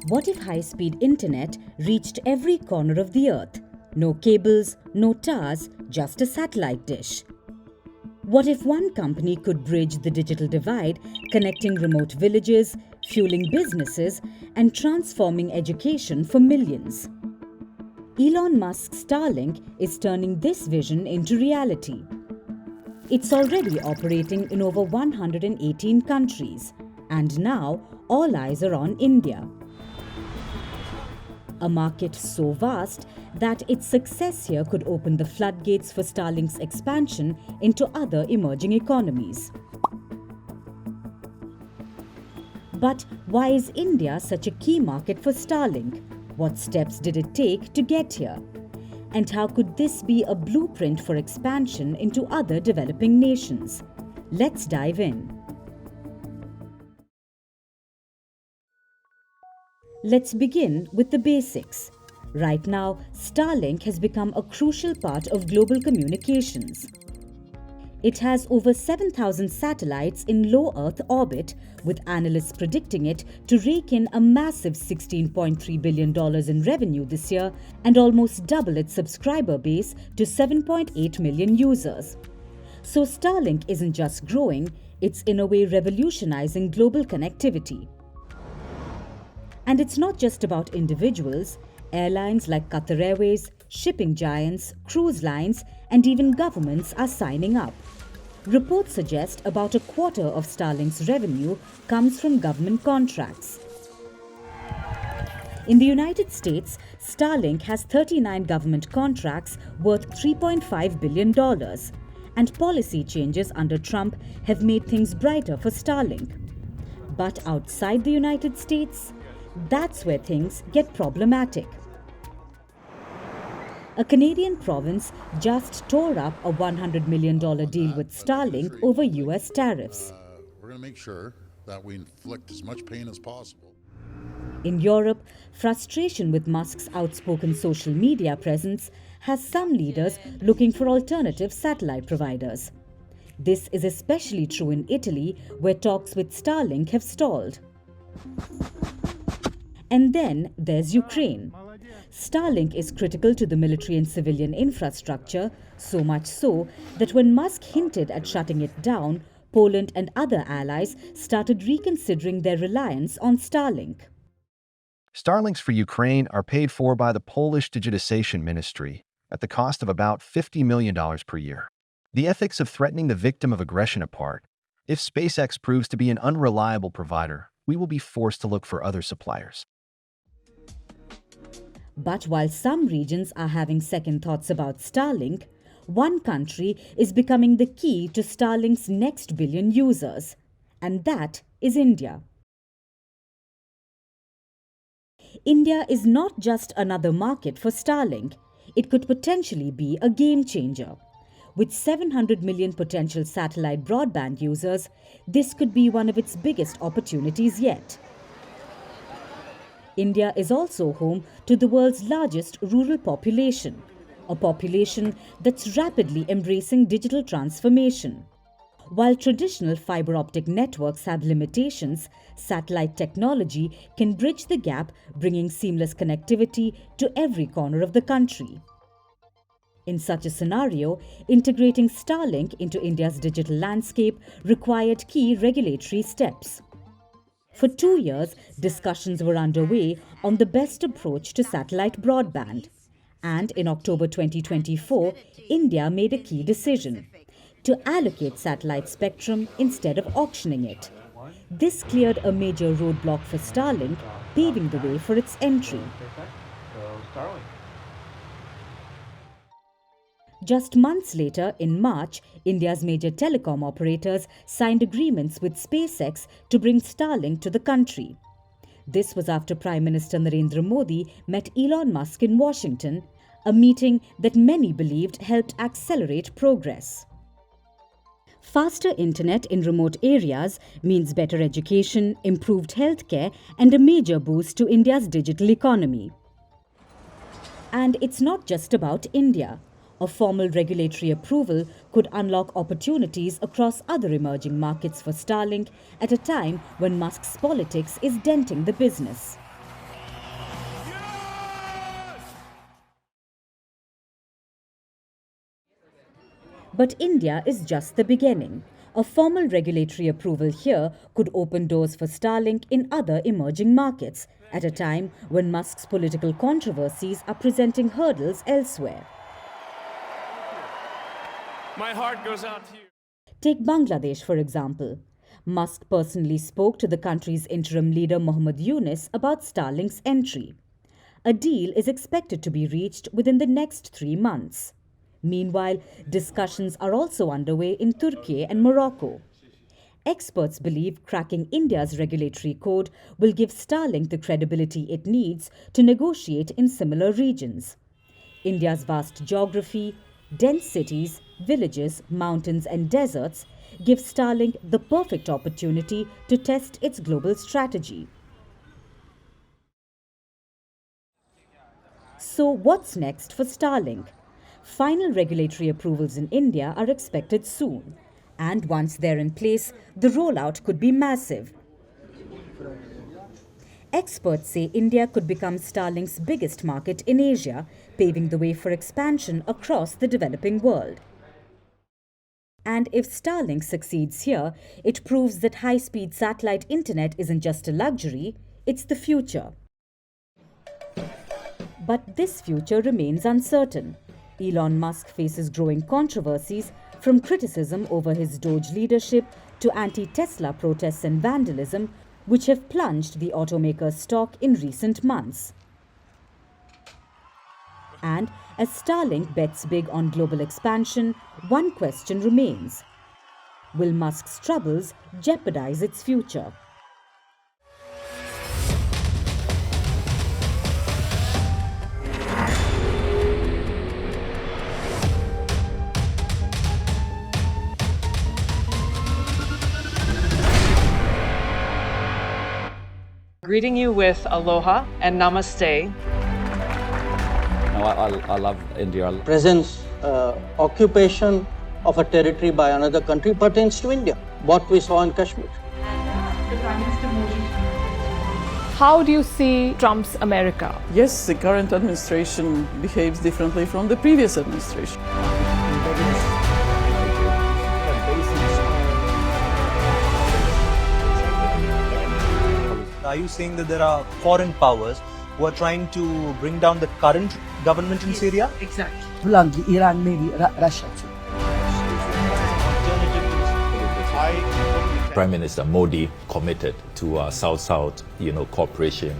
What if high-speed internet reached every corner of the earth? No cables, no towers, just a satellite dish. What if one company could bridge the digital divide, connecting remote villages, fueling businesses, and transforming education for millions? Elon Musk Starlink is turning this vision into reality. It's already operating in over 118 countries, and now all eyes are on India. A market so vast that its success here could open the floodgates for Starlink's expansion into other emerging economies. But why is India such a key market for Starlink? What steps did it take to get here? And how could this be a blueprint for expansion into other developing nations? Let's dive in. Let's begin with the basics. Right now, Starlink has become a crucial part of global communications. It has over 7,000 satellites in low Earth orbit, with analysts predicting it to rake in a massive $16.3 billion in revenue this year and almost double its subscriber base to 7.8 million users. So Starlink isn't just growing, it's in a way revolutionizing global connectivity. And it's not just about individuals. Airlines like Qatar Airways, shipping giants, cruise lines, and even governments are signing up. Reports suggest about a quarter of Starlink's revenue comes from government contracts. In the United States, Starlink has 39 government contracts worth $3.5 billion, and policy changes under Trump have made things brighter for Starlink. But outside the United States, that's where things get problematic. A Canadian province just tore up a $100 million deal with Starlink over US tariffs. We're going to make sure that we inflict as much pain as possible. In Europe, frustration with Musk's outspoken social media presence has some leaders looking for alternative satellite providers. This is especially true in Italy, where talks with Starlink have stalled. And then there's Ukraine. Starlink is critical to the military and civilian infrastructure, so much so that when Musk hinted at shutting it down, Poland and other allies started reconsidering their reliance on Starlink. Starlinks for Ukraine are paid for by the Polish Digitization Ministry at the cost of about $50 million per year. The ethics of threatening the victim of aggression apart, if SpaceX proves to be an unreliable provider, we will be forced to look for other suppliers. But while some regions are having second thoughts about Starlink, one country is becoming the key to Starlink's next billion users, and that is India. India is not just another market for Starlink, it could potentially be a game changer. With 700 million potential satellite broadband users, this could be one of its biggest opportunities yet. India is also home to the world's largest rural population, a population that's rapidly embracing digital transformation. While traditional fiber optic networks have limitations, satellite technology can bridge the gap, bringing seamless connectivity to every corner of the country. In such a scenario, integrating Starlink into India's digital landscape required key regulatory steps. For 2 years, discussions were underway on the best approach to satellite broadband. And in October 2024, India made a key decision: to allocate satellite spectrum instead of auctioning it. This cleared a major roadblock for Starlink, paving the way for its entry. Just months later, in March, India's major telecom operators signed agreements with SpaceX to bring Starlink to the country. This was after Prime Minister Narendra Modi met Elon Musk in Washington, a meeting that many believed helped accelerate progress. Faster internet in remote areas means better education, improved healthcare, and a major boost to India's digital economy. And it's not just about India. A formal regulatory approval could unlock opportunities across other emerging markets for Starlink at a time when Musk's politics is denting the business. But India is just the beginning. A formal regulatory approval here could open doors for Starlink in other emerging markets at a time when Musk's political controversies are presenting hurdles elsewhere. My heart goes out to you. Take Bangladesh, for example. Musk personally spoke to the country's interim leader Mohammad Yunus about Starlink's entry. A deal is expected to be reached within the next 3 months. Meanwhile, discussions are also underway in Turkey and Morocco. Experts believe cracking India's regulatory code will give Starlink the credibility it needs to negotiate in similar regions. India's vast geography, dense cities, villages, mountains and deserts give Starlink the perfect opportunity to test its global strategy. So what's next for Starlink? Final regulatory approvals in India are expected soon, and once they're in place, the rollout could be massive. Experts say India could become Starlink's biggest market in Asia, paving the way for expansion across the developing world. And if Starlink succeeds here, it proves that high-speed satellite internet isn't just a luxury, it's the future. But this future remains uncertain. Elon Musk faces growing controversies, from criticism over his Doge leadership to anti-Tesla protests and vandalism, which have plunged the automaker's stock in recent months. And as Starlink bets big on global expansion, one question remains: will Musk's troubles jeopardize its future? Greeting you with aloha and namaste. No, I love India. Presence, occupation of a territory by another country pertains to India, what we saw in Kashmir. How do you see Trump's America? Yes, the current administration behaves differently from the previous administration. Are you saying that there are foreign powers who are trying to bring down the current government in Syria? Exactly. Bluntly, Iran, maybe Russia too. Prime Minister Modi committed to South-South, cooperation.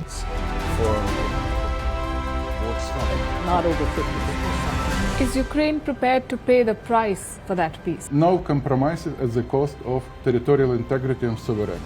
Not over 50%. Is Ukraine prepared to pay the price for that peace? No compromises at the cost of territorial integrity and sovereignty.